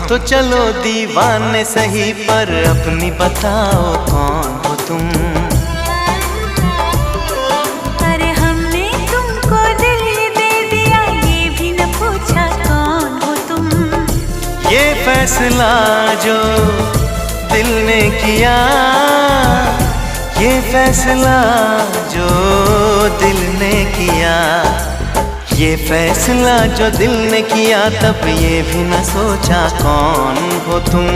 तो चलो दीवाने सही, पर अपनी बताओ कौन हो तुम। अरे हमने तुमको दिल दे दिया, ये भी न पूछा कौन हो तुम। ये फैसला जो दिल ने किया, ये फैसला जो दिल ने किया, ये फैसला जो दिल ने किया, तब ये भी न सोचा कौन हो तुम।